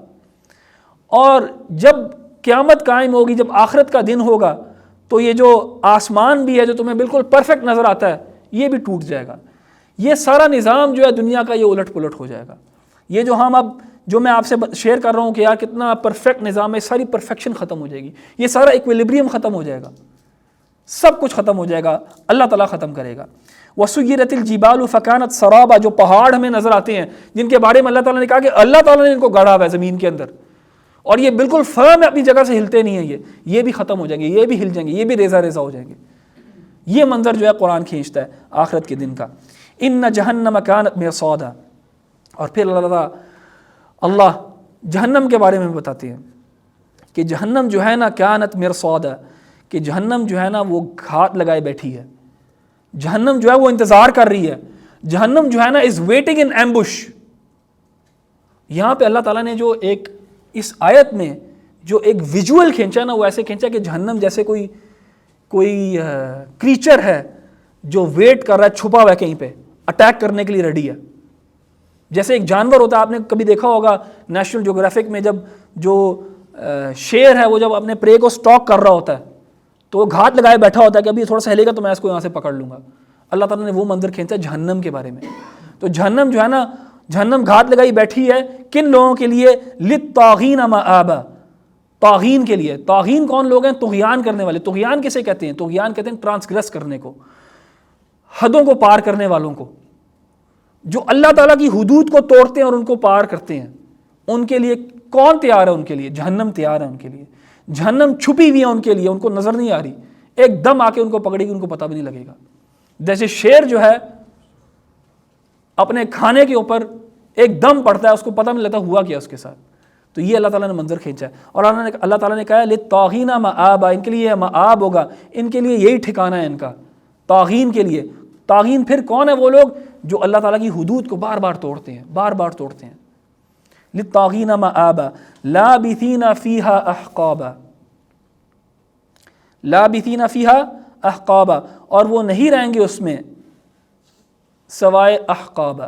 اور جب قیامت قائم ہوگی, جب آخرت کا دن ہوگا, تو یہ جو آسمان بھی ہے جو تمہیں بالکل پرفیکٹ نظر آتا ہے یہ بھی ٹوٹ جائے گا. یہ سارا نظام جو ہے دنیا کا یہ الٹ پلٹ ہو جائے گا. یہ جو میں آپ سے شیئر کر رہا ہوں کہ یار کتنا پرفیکٹ نظام ہے, ساری پرفیکشن ختم ہو جائے گی, یہ سارا ایکویلیبریم ختم ہو جائے گا, سب کچھ ختم ہو جائے گا, اللہ تعالیٰ ختم کرے گا. وَسُيِّرَتِ الْجِبَالُ فَكَانَتْ سَرَابًا, جو پہاڑ ہمیں نظر آتے ہیں جن کے بارے میں اللہ تعالیٰ نے کہا کہ اللہ تعالیٰ نے ان کو گڑا ہوا ہے زمین کے اندر, اور یہ بالکل فرم ہے, اپنی جگہ سے ہلتے نہیں ہیں, یہ بھی ختم ہو جائیں گے, یہ بھی ہل جائیں گے, یہ بھی ریزہ ریزہ ہو جائیں گے. یہ منظر جو ہے قرآن کھینچتا ہے آخرت کے دن کا. اِنَّ جَهَنَّمَ كَانَتْ مِرْصَادًا, اور پھر اللہ جہنم کے بارے میں بتاتے ہیں کہ جہنم جو ہے نا کانت مرصادا, کہ جہنم جو ہے نا وہ گھات لگائے بیٹھی ہے, جہنم جو ہے وہ انتظار کر رہی ہے, جہنم جو ہے نا از ویٹنگ ان ایمبش. یہاں پہ اللہ تعالیٰ نے جو ایک اس آیت میں جو ایک ویژول کھینچا نا, وہ ایسے کھینچا کہ جہنم جیسے کوئی کریچر ہے جو ویٹ کر رہا ہے, چھپا ہوا ہے کہیں پہ, اٹیک کرنے کے لیے ریڈی ہے. جیسے ایک جانور ہوتا ہے, آپ نے کبھی دیکھا ہوگا نیشنل جیوگرافک میں, جب جو شیر ہے وہ جب اپنے پرے کو سٹاک کر رہا ہوتا ہے تو وہ گھات لگائے بیٹھا ہوتا ہے کہ ابھی تھوڑا سا ہلے گا تو میں اس کو یہاں سے پکڑ لوں گا. اللہ تعالیٰ نے وہ منظر کھینچا جہنم کے بارے میں. تو جہنم جو ہے نا, جہنم گھات لگائی بیٹھی ہے کن لوگوں کے لیے؟ للطاغین مآبا, طاغین کے لیے. طاغین کون لوگ ہیں؟ طغیان کرنے والے. طغیان کسے کہتے ہیں؟ طغیان کہتے ہیں ٹرانسگریس کرنے کو, حدوں کو پار کرنے والوں کو, جو اللہ تعالیٰ کی حدود کو توڑتے ہیں اور ان کو پار کرتے ہیں. ان کے لیے کون تیار ہے؟ ان کے لیے جہنم تیار ہے. ان کے لیے جہنم چھپی ہوئی ہے ان کے لیے, ان کو نظر نہیں آ رہی, ایک دم آ کے ان کو پکڑے گی, ان کو پتہ بھی نہیں لگے گا. جیسے شیر جو ہے اپنے کھانے کے اوپر ایک دم پڑتا ہے, اس کو پتہ نہیں لگتا ہوا کیا اس کے ساتھ. تو یہ اللہ تعالیٰ نے منظر کھینچا ہے. اور اللہ تعالیٰ نے کہا ہے للطاغین مآبا, ان کے لیے مآب ہوگا, ان کے لیے یہی ٹھکانہ ہے ان کا, طاغین کے لیے. طاغین پھر کون ہے؟ وہ لوگ جو اللہ تعالیٰ کی حدود کو بار بار توڑتے ہیں, بار بار توڑتے ہیں. للطاغین مآبا لابثین فیہا احقابا, لابثین فیہا احقابا, اور وہ نہیں رہیں گے اس میں سوائے احقابا,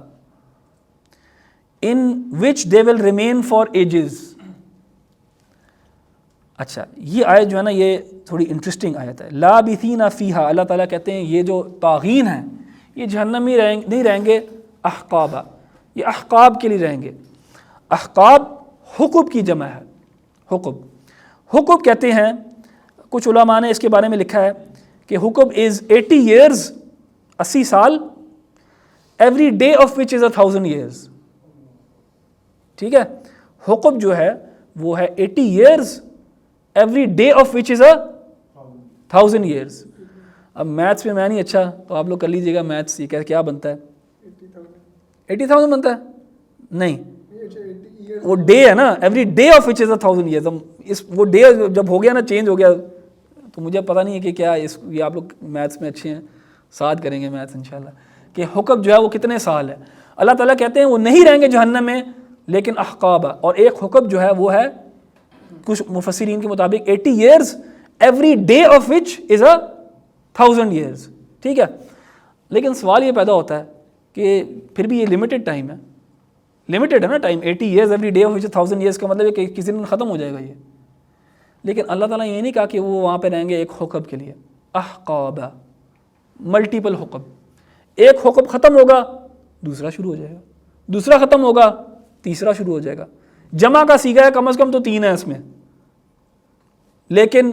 in which they will remain for ages. اچھا, یہ آیت جو ہے نا یہ تھوڑی انٹرسٹنگ آیت ہے. لابثین فیہا, اللہ تعالیٰ کہتے ہیں یہ جو طاغین ہیں یہ جہنم میں نہیں رہیں گے احقابا, یہ احقاب کے لیے رہیں گے. احقاب حقب کی جمع ہے. حقب کہتے ہیں, کچھ علماء نے اس کے بارے میں لکھا ہے کہ حقب از 80 years, 80 سال, every day of which is 1000 years. ٹھیک ہے, حقب جو ہے وہ ہے 80 years, every day of which is 1000 years. اب میتھس میں میں نہیں اچھا, تو آپ لوگ کر لیجیے گا میتھس, یہ کیا بنتا ہے؟ 80,000 بنتا ہے؟ نہیں, وہ ڈے ہے نا, every day of which is 1000 years. وہ ڈے جب ہو گیا نا, چینج ہو گیا, تو مجھے پتہ نہیں ہے کہ کیا یہ آپ لوگ میتھس میں اچھے ہیں, ساتھ کریں گے میتھس انشاءاللہ, کہ حقب جو ہے وہ کتنے سال ہے. اللہ تعالیٰ کہتے ہیں وہ نہیں رہیں گے جہنم میں, لیکن احقابا. اور ایک حقب جو ہے وہ ہے کچھ مفسرین کے مطابق 80 years, every day of which is 1000 years. ٹھیک ہے, لیکن سوال یہ پیدا ہوتا ہے کہ پھر بھی یہ لمیٹڈ ٹائم ہے, لمیٹڈ ہے نا time. 80 years, every day of which 1000 years کا مطلب ہے کہ کسی دن ختم ہو جائے گا یہ. لیکن اللہ تعالیٰ یہ نہیں کہا کہ وہ وہاں پہ رہیں گے ایک حقب کے لیے. احقابا, ملٹیپل حقب. ایک حقب ختم ہوگا دوسرا شروع ہو جائے گا, دوسرا ختم ہوگا تیسرا شروع ہو جائے گا. جمع کا سیگا ہے کم از کم تو 3 ہے اس میں, لیکن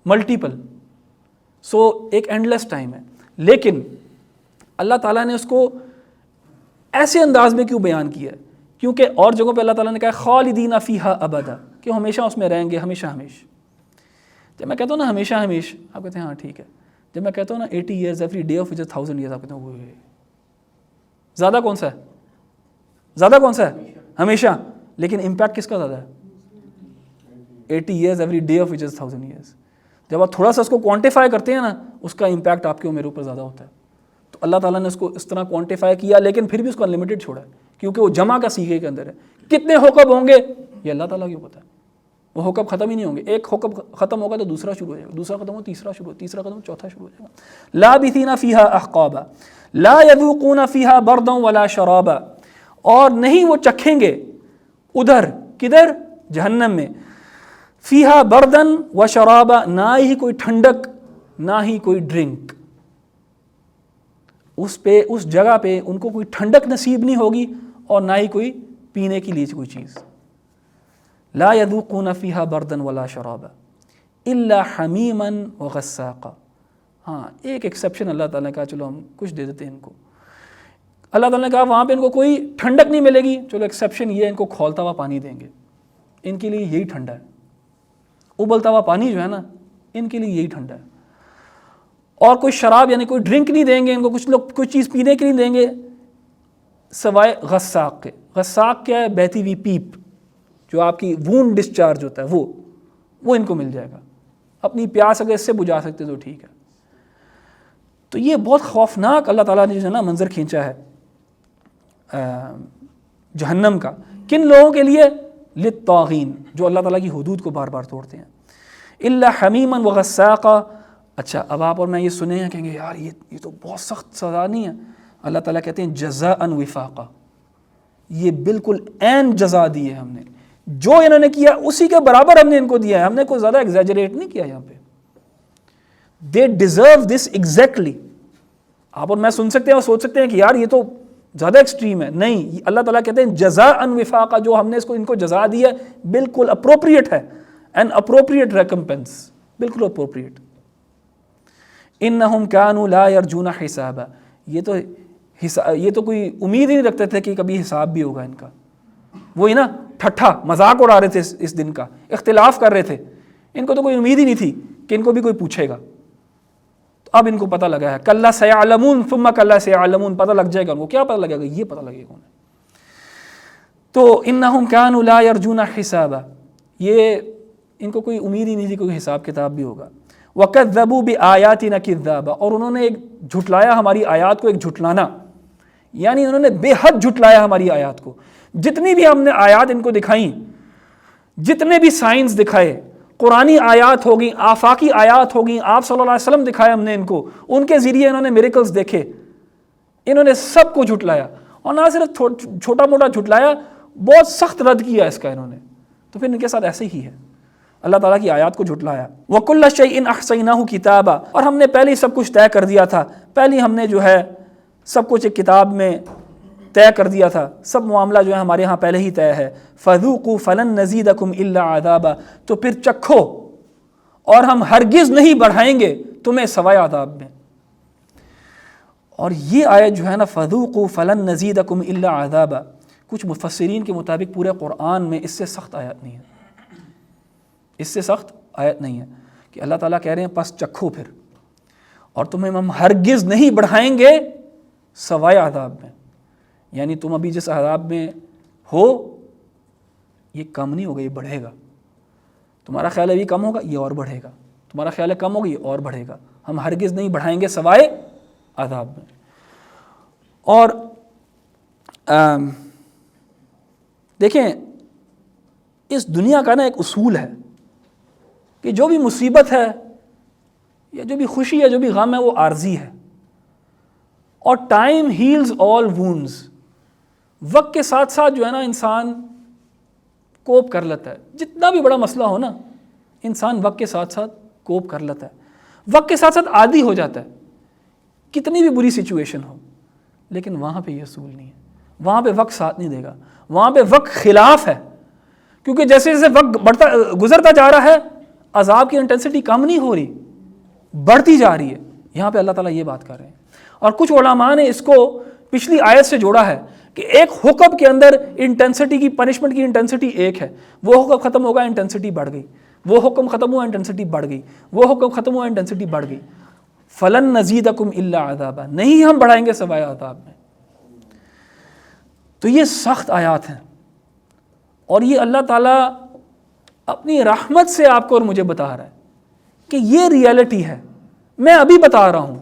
ملٹیپل, سو ایک اینڈ لیس ٹائم ہے. لیکن اللہ تعالیٰ نے اس کو ایسے انداز میں کیوں بیان کیا ہے؟ کیونکہ اور جگہوں پہ اللہ تعالیٰ نے کہا خالدین فیہا ابدا, کہ ہمیشہ اس میں رہیں گے, ہمیشہ ہمیشہ. جب میں کہتا ہوں نا ہمیشہ ہمیشہ, آپ کہتے ہیں ہاں ٹھیک ہے. جب میں کہتا ہوں نا 80 years every day of which 1000 years, آپ کہتے ہیں وہ زیادہ کون سا ہے؟ زیادہ کون سا ہے؟ ہمیشہ. لیکن امپیکٹ کس کا زیادہ ہے؟ 80 years every day of which 1000 years. جب آپ تھوڑا سا اس کو کوانٹیفائی کرتے ہیں نا, اس کا امپیکٹ آپ کے اور میرے اوپر زیادہ ہوتا ہے. تو اللہ تعالیٰ نے اس کو اس طرح کوانٹیفائی کیا, لیکن پھر بھی اس کو انلمیٹڈ چھوڑا ہے, کیونکہ وہ جمع کا سیغے کے اندر ہے. کتنے حقب ہوں گے یہ اللہ تعالیٰ کو پتہ ہے. وہ حقب ختم ہی نہیں ہوں گے. ایک حقب ختم ہوگا تو دوسرا شروع ہو جائے گا, دوسرا ختم ہو تیسرا شروع ہو, تیسرا ختم ہو چوتھا شروع ہو جائے گا. لابثین فیہا احقابا لا یذوقون فیہا بردا ولا شرابا, اور نہیں وہ چکھیں گے ادھر, کدھر؟ جہنم میں. فیہا بردن و شرابا, نہ ہی کوئی ٹھنڈک نہ ہی کوئی ڈرنک. اس جگہ پہ ان کو کوئی ٹھنڈک نصیب نہیں ہوگی اور نہ ہی کوئی پینے کے لیے کوئی چیز. لا یذوقون فیہا بردن ولا شرابا الا حمیما وغساقا. ہاں ایک ایکسیپشن اللہ تعالیٰ نے کہا چلو ہم کچھ دے دیتے ہیں ان کو. اللہ تعالیٰ نے کہا وہاں پہ ان کو کوئی ٹھنڈک نہیں ملے گی, چلو ایکسیپشن یہ ہے ان کو کھولتا ہوا پانی دیں گے, ان کے لیے یہی ٹھنڈا ہے. ابلتا ہوا پانی جو ہے نا, ان کے لیے یہی ٹھنڈا ہے. اور کوئی شراب یعنی کوئی ڈرنک نہیں دیں گے ان کو, کچھ لوگ کوئی چیز پینے کے لیے دیں گے سوائے غساق کے. غساق کیا ہے؟ بہتی ہوئی پیپ, جو آپ کی وونڈ ڈسچارج ہوتا ہے وہ ان کو مل جائے گا. اپنی پیاس اگر اس سے بجھا سکتے تو ٹھیک ہے. تو یہ بہت خوفناک اللہ تعالیٰ نے جو ہے نا منظر کھینچا ہے جہنم کا. کن لوگوں کے لیے؟ للطاغین, جو اللہ تعالیٰ کی حدود کو بار بار توڑتے ہیں. الا حمیما وغساقا. اچھا اب آپ اور میں یہ سنیں ہیں کہیں گے یار یہ تو بہت سخت سزا نہیں ہے. اللہ تعالیٰ کہتے ہیں جزاء وفاقا, یہ بالکل عین جزا دی ہے ہم نے, جو انہوں نے کیا اسی کے برابر ہم نے ان کو دیا ہے. ہم نے کوئی زیادہ ایگزیجریٹ نہیں کیا یہاں پہ. They deserve this exactly. آپ اور میں سن سکتے ہیں اور سوچ سکتے ہیں کہ یار یہ تو زیادہ ایکسٹریم ہے. نہیں, اللہ تعالیٰ کہتے ہیں جزاء وفاقا, جو ہم نے ان کو جزا دی ہے بالکل اپروپریٹ ہے. این اپروپریٹ ریکمپنس, بالکل اپروپریٹ. انہم کانوا لا یرجون حسابا, یہ تو کوئی امید ہی نہیں رکھتے تھے کہ کبھی حساب بھی ہوگا ان کا. وہی نا ٹھٹھا مذاق اڑا رہے تھے اس دن کا, اختلاف کر رہے تھے. ان کو تو کوئی امید ہی نہیں تھی کہ ان کو بھی کوئی پوچھے گا. تو اب ان کو پتہ لگا ہے, کلا سیعلمون ثم کلا سیعلمون, پتہ لگ جائے گا ان کو. کیا پتہ لگے گا؟ یہ پتہ لگے گا انہیں. تو انہم کانوا لا یرجون حسابا, یہ ان کو کوئی امید ہی نہیں تھی کوئی حساب کتاب بھی ہوگا. وَكَذَّبُوا بِآيَاتِنَا كِذَّابًا, اور انہوں نے ایک جھٹلایا ہماری آیات کو, ایک جھٹلانا, یعنی انہوں نے بے حد جھٹلایا ہماری آیات کو. جتنی بھی ہم نے آیات ان کو دکھائیں, جتنے بھی سائنس دکھائے, قرآنی آیات ہوگی, آفاقی آیات ہوگی, آپ صلی اللہ علیہ وسلم دکھائے ہم نے ان کو, ان کے ذریعے انہوں نے میریکلز دیکھے, انہوں نے سب کو جھٹلایا. اور نہ صرف چھوٹا موٹا جھٹلایا, بہت سخت رد کیا اس کا انہوں نے. تو پھر ان کے ساتھ ایسے ہی ہے, اللہ تعالیٰ کی آیات کو جھٹلایا. وَكُلَّ شَيْءٍ أَحْصَيْنَاهُ كِتَابًا, اور ہم نے پہلے سب کچھ طے کر دیا تھا, پہلے ہم نے جو ہے سب کچھ ایک کتاب میں طے کر دیا تھا. سب معاملہ جو ہے ہمارے ہاں پہلے ہی طے ہے. فَذُوقُوا فَلَن نَّزِيدَكُمْ إِلَّا عَذَابًا, تو پھر چکھو اور ہم ہرگز نہیں بڑھائیں گے تمہیں سوائے عذاب میں. اور یہ آیت جو ہے نا فَذُوقُوا فَلَن نَّزِيدَكُمْ إِلَّا عَذَابًا, کچھ مفسرین کے مطابق پورے قرآن میں اس سے سخت آیت نہیں ہے, اس سے سخت آیت نہیں ہے کہ اللہ تعالیٰ کہہ رہے ہیں پس چکھو پھر, اور تمہیں ہم ہرگز نہیں بڑھائیں گے سوائے عذاب میں. یعنی تم ابھی جس عذاب میں ہو یہ کم نہیں ہوگا, یہ بڑھے گا. تمہارا خیال ہے ابھی کم ہوگا, یہ اور بڑھے گا. تمہارا خیال ہے کم ہوگا, یہ اور بڑھے گا. ہم ہرگز نہیں بڑھائیں گے سوائے عذاب میں. اور دیکھیں اس دنیا کا نا ایک اصول ہے کہ جو بھی مصیبت ہے یا جو بھی خوشی ہے, جو بھی غم ہے, وہ عارضی ہے. اور ٹائم ہیلز آل وونڈز, وقت کے ساتھ ساتھ جو ہے نا انسان کوپ کر لیتا ہے. جتنا بھی بڑا مسئلہ ہو نا, انسان وقت کے ساتھ ساتھ کوپ کر لیتا ہے, وقت کے ساتھ ساتھ عادی ہو جاتا ہے, کتنی بھی بری سچویشن ہو. لیکن وہاں پہ یہ اصول نہیں ہے. وہاں پہ وقت ساتھ نہیں دے گا، وہاں پہ وقت خلاف ہے، کیونکہ جیسے جیسے وقت گزرتا جا رہا ہے عذاب کی انٹینسٹی کم نہیں ہو رہی، بڑھتی جا رہی ہے۔ یہاں پہ اللہ تعالیٰ یہ بات کر رہے ہیں، اور کچھ علماء نے اس کو پچھلی آیت سے جوڑا ہے کہ ایک حکم کے اندر انٹینسٹی کی، پنشمنٹ کی انٹینسٹی ایک ہے، وہ حکم ختم ہوگا انٹینسٹی بڑھ گئی، وہ حکم ختم ہوا انٹینسٹی بڑھ گئی، وہ حکم ختم ہوا انٹینسٹی بڑھ گئی۔ فلن نزیدکم الا عذابا، نہیں ہم بڑھائیں گے سوائے عذاب میں۔ تو یہ سخت آیات ہیں، اور یہ اللہ تعالیٰ اپنی رحمت سے آپ کو اور مجھے بتا رہا ہے کہ یہ ریئلٹی ہے، میں ابھی بتا رہا ہوں،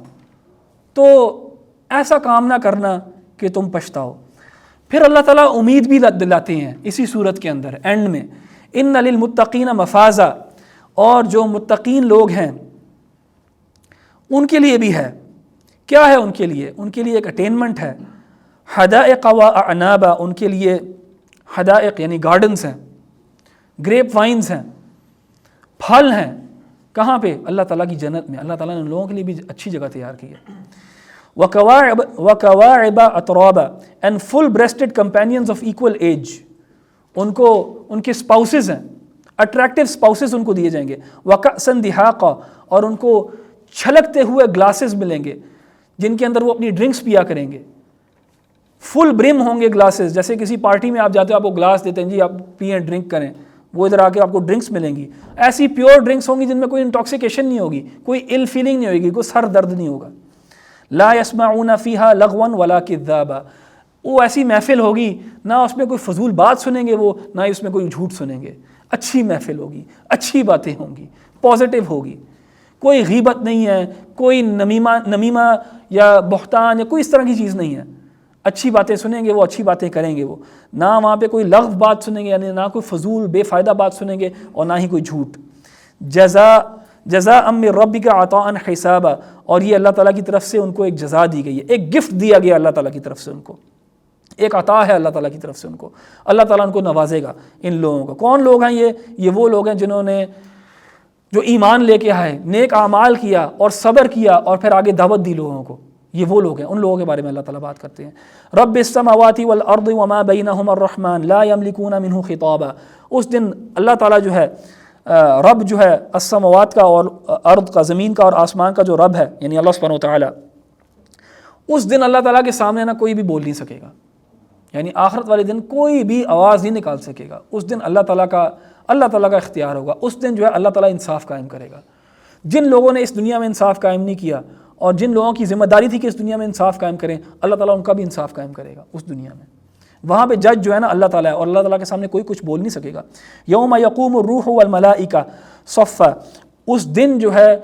تو ایسا کام نہ کرنا کہ تم پچھتاؤ۔ پھر اللہ تعالیٰ امید بھی دلاتے ہیں اسی صورت کے اندر اینڈ میں، ان للمتقین مفازا، اور جو متقین لوگ ہیں ان کے لیے بھی ہے۔ کیا ہے ان کے لیے؟ ان کے لیے ایک اٹینمنٹ ہے، حدائق و اعنابا، ان کے لیے حدائق یعنی گارڈنز ہیں، گریپ وائنز ہیں، پھل ہیں۔ کہاں پہ؟ اللہ تعالیٰ کی جنت میں۔ اللہ تعالیٰ نے لوگوں کے لیے بھی اچھی جگہ تیار کی ہے۔ وَكَوَاعِبَ أَتْرَابًا، and full breasted companions of equal age, ان کو ان کے اسپاؤسز ہیں، اٹریکٹیو اسپاؤسز ان کو دیے جائیں گے۔ وَكَأْسًا دِحَاقًا، اور ان کو چھلکتے ہوئے گلاسز ملیں گے جن کے اندر وہ اپنی ڈرنکس پیا کریں گے، فل برم ہوں گے گلاسز۔ جیسے کسی پارٹی میں آپ جاتے ہو، آپ کو گلاس دیتے ہیں، جی آپ پئیں ڈرنک کریں، وہ ادھر آ کے آپ کو ڈرنکس ملیں گی، ایسی پیور ڈرنکس ہوں گی جن میں کوئی انٹاکسیکیشن نہیں ہوگی، کوئی ال فیلنگ نہیں ہوگی، کوئی سر درد نہیں ہوگا۔ لا يسمعون فيها لغوا ولا كذابا، وہ ایسی محفل ہوگی نہ اس میں کوئی فضول بات سنیں گے وہ، نہ ہی اس میں کوئی جھوٹ سنیں گے، اچھی محفل ہوگی، اچھی باتیں ہوں گی، پازیٹیو ہوگی، کوئی غیبت نہیں ہے، کوئی نمیمہ یا بہتان یا کوئی اس طرح کی چیز نہیں ہے۔ اچھی باتیں سنیں گے وہ، اچھی باتیں کریں گے وہ، نہ وہاں پہ کوئی لغو بات سنیں گے، یعنی نہ کوئی فضول بے فائدہ بات سنیں گے، اور نہ ہی کوئی جھوٹ۔ جزاء من ربک عطاء حسابا، اور یہ اللہ تعالیٰ کی طرف سے ان کو ایک جزا دی گئی ہے، ایک گفٹ دیا گیا اللہ تعالیٰ کی طرف سے ان کو، ایک عطا ہے اللہ تعالیٰ کی طرف سے ان کو۔ اللہ تعالیٰ ان کو نوازے گا ان لوگوں کو۔ کون لوگ ہیں یہ وہ لوگ ہیں جنہوں نے جو ایمان لے کے آئے، نیک اعمال کیا اور صبر کیا، اور پھر آگے دعوت دی لوگوں کو، یہ وہ لوگ ہیں۔ ان لوگوں کے بارے میں اللہ تعالیٰ بات کرتے ہیں۔ رب السماوات والارض وما بینہما الرحمن لا یملکون منہ خطابا، اس دن اللہ تعالیٰ جو ہے، رب جو ہے السماوات کا اور ارض کا، زمین کا اور آسمان کا جو رب ہے، یعنی اللہ سبحانہ وتعالیٰ، اس دن اللہ تعالیٰ کے سامنے نہ کوئی بھی بول نہیں سکے گا، یعنی آخرت والے دن کوئی بھی آواز نہیں نکال سکے گا۔ اس دن اللہ تعالیٰ کا اختیار ہوگا۔ اس دن جو ہے اللہ تعالیٰ انصاف قائم کرے گا۔ جن لوگوں نے اس دنیا میں انصاف قائم نہیں کیا، اور جن لوگوں کی ذمہ داری تھی کہ اس دنیا میں انصاف قائم کریں، اللہ تعالیٰ ان کا بھی انصاف قائم کرے گا اس دنیا میں۔ وہاں پہ جج جو ہے نا اللہ تعالیٰ ہے، اور اللہ تعالیٰ کے سامنے کوئی کچھ بول نہیں سکے گا۔ یوم یقوم الروح والملائکہ صفا، اس دن جو ہے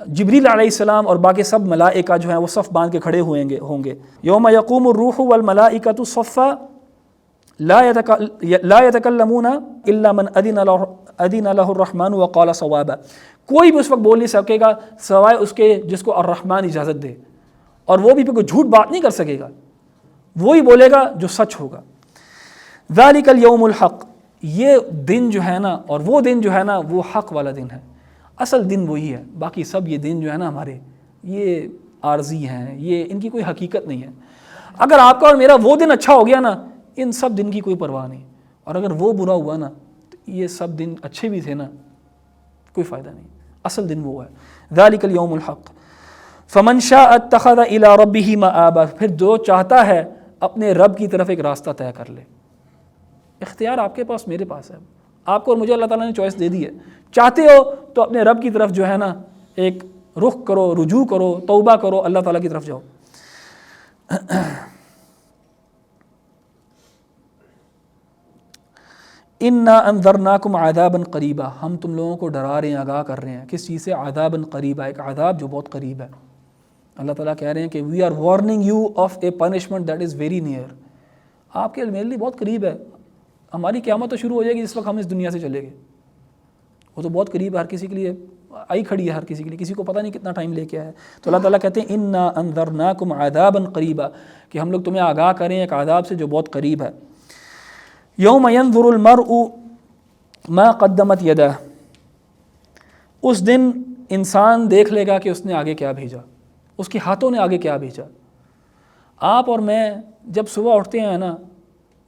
جبریل علیہ السلام اور باقی سب ملائکہ جو ہیں وہ صف باندھ کے کھڑے ہوں گے۔ یوم یقوم الروح والملائکۃ صفا لا یتکلمون الا من اذن له الرحمن وقال صوابا، کوئی بھی اس وقت بول نہیں سکے گا سوائے اس کے جس کو الرحمن اجازت دے، اور وہ بھی کوئی جھوٹ بات نہیں کر سکے گا، وہی بولے گا جو سچ ہوگا۔ ذالک الیوم الحق، یہ دن جو ہے نا، اور وہ دن جو ہے نا، وہ حق والا دن ہے، اصل دن وہی ہے۔ باقی سب یہ دن جو ہے نا ہمارے، یہ عارضی ہیں، یہ ان کی کوئی حقیقت نہیں ہے۔ اگر آپ کا اور میرا وہ دن اچھا ہو گیا نا، ان سب دن کی کوئی پرواہ نہیں، اور اگر وہ برا ہوا نا تو یہ سب دن اچھے بھی تھے نا، کوئی فائدہ نہیں۔ اصل دن وہ ہے، ذالک الیوم الحق فمن شاء اتخذ الی ربہ مآبا، پھر جو چاہتا ہے اپنے رب کی طرف ایک راستہ طے کر لے۔ اختیار آپ کے پاس، میرے پاس ہے، آپ کو اور مجھے اللہ تعالیٰ نے چوائس دے دی ہے۔ چاہتے ہو تو اپنے رب کی طرف جو ہے نا ایک رخ کرو، رجوع کرو، توبہ کرو، اللہ تعالیٰ کی طرف جاؤ۔ انا انذرناکم عذابا قریبا، ہم تم لوگوں کو ڈرا رہے ہیں، آگاہ کر رہے ہیں، کس چیز سے؟ عذابا قریبا، ایک عذاب جو بہت قریب ہے۔ اللہ تعالیٰ کہہ رہے ہیں کہ we are warning you of a punishment that is very near, آپ کے میرے لیے بہت قریب ہے۔ ہماری قیامت تو شروع ہو جائے گی جس وقت ہم اس دنیا سے چلے گئے، وہ تو بہت قریب ہے، ہر کسی کے لیے آئی کھڑی ہے، ہر کسی کے لیے، کسی کو پتہ نہیں کتنا ٹائم لے کے آیا ہے۔ تو اللہ تعالیٰ کہتے ہیں انا انذرناکم عذابا قریبا، کہ ہم لوگ تمہیں آگاہ کریں ایک عذاب سے جو بہت قریب ہے۔ یوم ینظر المرء ما قدمت یدہ، اس دن انسان دیکھ لے گا کہ اس نے آگے کیا بھیجا، اس کے ہاتھوں نے آگے کیا بھیجا۔ آپ اور میں جب صبح اٹھتے ہیں نا،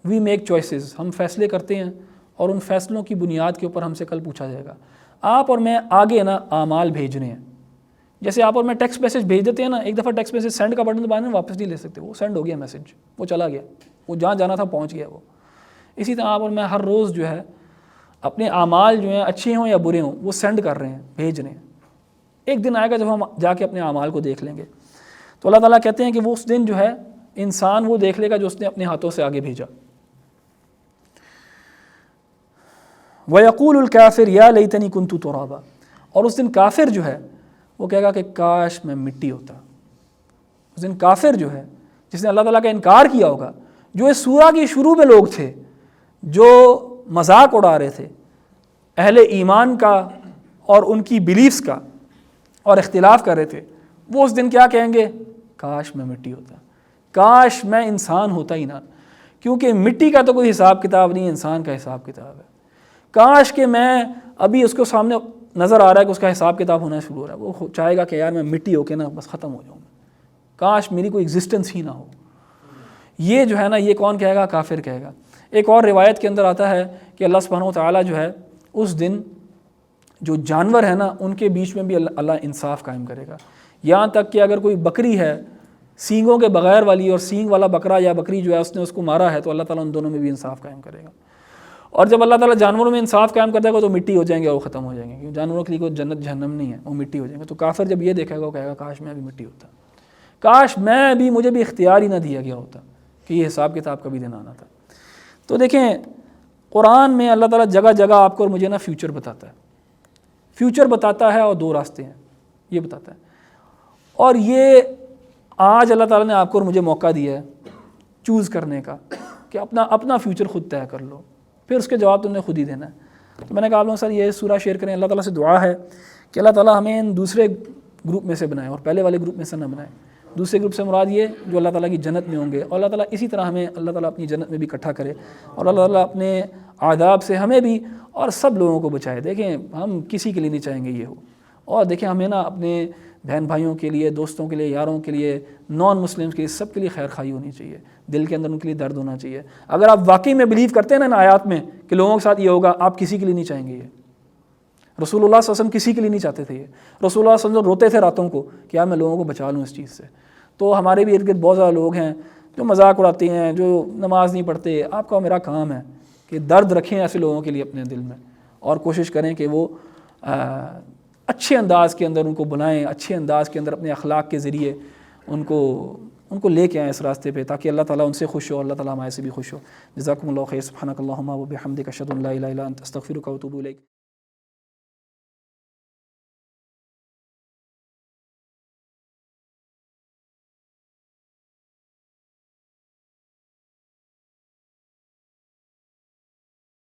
وی میک چوائسز، ہم فیصلے کرتے ہیں اور ان فیصلوں کی بنیاد کے اوپر ہم سے کل پوچھا جائے گا۔ آپ اور میں آگے نا اعمال بھیج رہے ہیں، جیسے آپ اور میں ٹیکسٹ میسج بھیج دیتے ہیں نا، ایک دفعہ ٹیکسٹ میسج سینڈ کا بٹن دبانے واپس نہیں لے سکتے، وہ سینڈ ہو گیا میسج، وہ چلا گیا، وہ جہاں جانا تھا پہنچ گیا وہ۔ اسی طرح آپ اور میں ہر روز جو ہے اپنے اعمال جو ہیں اچھے ہوں یا برے ہوں وہ سینڈ کر رہے ہیں، بھیج رہے ہیں۔ ایک دن آئے گا جب ہم جا کے اپنے اعمال کو دیکھ لیں گے، تو اللہ تعالیٰ کہتے ہیں کہ وہ اس دن جو ہے انسان وہ دیکھ لے گا جو اس نے اپنے ہاتھوں سے آگے بھیجا۔ وَيَقُولُ الْكَافِرُ يَا لَيْتَنِي كُنْتُ تُرَابًا، اور اس دن کافر جو ہے وہ کہے گا کہ کاش میں مٹی ہوتا۔ اس دن کافر جو ہے جس نے اللہ تعالیٰ کا انکار کیا ہوگا، جو اس سورہ کی شروع میں لوگ تھے جو مذاق اڑا رہے تھے اہل ایمان کا اور ان کی بلیفز کا اور اختلاف کر رہے تھے، وہ اس دن کیا کہیں گے؟ کاش میں مٹی ہوتا، کاش میں انسان ہوتا ہی نہ، کیونکہ مٹی کا تو کوئی حساب کتاب نہیں، انسان کا حساب کتاب ہے۔ کاش کہ میں ابھی اس کو سامنے نظر آ رہا ہے کہ اس کا حساب کتاب ہونا شروع ہو رہا ہے، وہ چاہے گا کہ یار میں مٹی ہو کے نا بس ختم ہو جاؤں، کاش میری کوئی ایگزسٹنس ہی نہ ہو۔ یہ جو ہے نا، یہ کون کہے گا؟ کافر کہے گا۔ ایک اور روایت کے اندر آتا ہے کہ اللہ سبحانہ و تعالیٰ جو ہے اس دن جو جانور ہیں نا ان کے بیچ میں بھی اللہ انصاف قائم کرے گا، یہاں تک کہ اگر کوئی بکری ہے سینگوں کے بغیر والی اور سینگ والا بکرا یا بکری جو ہے اس نے اس کو مارا ہے، تو اللہ تعالیٰ ان دونوں میں بھی انصاف قائم کرے گا۔ اور جب اللہ تعالیٰ جانوروں میں انصاف قائم کر دے گا تو مٹی ہو جائیں گے اور وہ ختم ہو جائیں گے، کیونکہ جانوروں کے لیے کوئی جنت جہنم نہیں ہے، وہ مٹی ہو جائیں گے۔ تو کافر جب یہ دیکھے گا وہ کہے گا کاش میں بھی مٹی ہوتا، کاش میں بھی، مجھے بھی اختیار ہی نہ دیا گیا ہوتا کہ یہ حساب کتاب کا بھی دن آنا تھا۔ تو دیکھیں قرآن میں اللہ تعالیٰ جگہ جگہ آپ کو اور مجھے نا فیوچر بتاتا ہے، فیوچر بتاتا ہے، اور دو راستے ہیں یہ بتاتا ہے۔ اور یہ آج اللہ تعالیٰ نے آپ کو اور مجھے موقع دیا ہے چوز کرنے کا کہ اپنا فیوچر خود طے کر لو، پھر اس کے جواب تم نے خود ہی دینا ہے۔ تو میں نے کہا آپ لوگوں سر یہ سورہ شیئر کریں، اللہ تعالیٰ سے دعا ہے کہ اللہ تعالیٰ ہمیں ان دوسرے گروپ میں سے بنائے اور پہلے والے گروپ میں سے نہ بنائے۔ دوسرے گروپ سے مراد یہ جو اللہ تعالیٰ کی جنت میں ہوں گے، اور اللہ تعالیٰ اسی طرح ہمیں اللہ تعالیٰ اپنی جنت میں بھی اکٹھا کرے، اور اللہ تعالیٰ اپنے عذاب سے ہمیں بھی اور سب لوگوں کو بچائے۔ دیکھیں ہم کسی کے لیے نہیں چاہیں گے یہ ہو، اور دیکھیں ہمیں نا اپنے بہن بھائیوں کے لیے، دوستوں کے لیے، یاروں کے لیے، نان مسلمس کے لیے، سب کے لیے خیر خواہی ہونی چاہیے، دل کے اندر ان کے لیے درد ہونا چاہیے۔ اگر آپ واقعی میں بلیو کرتے ہیں نا ان آیات میں کہ لوگوں کے ساتھ یہ ہوگا، آپ کسی کے لیے نہیں چاہیں گے یہ۔ رسول اللہ صلی اللہ علیہ وسلم کسی کے لیے نہیں چاہتے تھے یہ، رسول اللہ صلی اللہ علیہ وسلم روتے تھے راتوں کو کہ یار میں لوگوں کو بچا لوں اس چیز سے۔ تو ہمارے بھی ارد گرد بہت زیادہ لوگ ہیں جو مذاق اڑاتے ہیں، جو نماز نہیں پڑھتے۔ آپ کا میرا کام ہے کہ درد رکھیں ایسے لوگوں کے لیے اپنے دل میں، اور کوشش کریں کہ وہ اچھے انداز کے اندر ان کو بلائیں، اچھے انداز کے اندر اپنے اخلاق کے ذریعے ان کو لے کے آئیں اس راستے پہ، تاکہ اللہ تعالیٰ ان سے خوش ہو، اللہ تعالیٰ ہمارے سے بھی خوش ہو۔ جزاکم اللہ خیر، سبحانک اللہم و بحمدک، اشہد ان لا الہ الا انت، استغفرک و اتوب الیک۔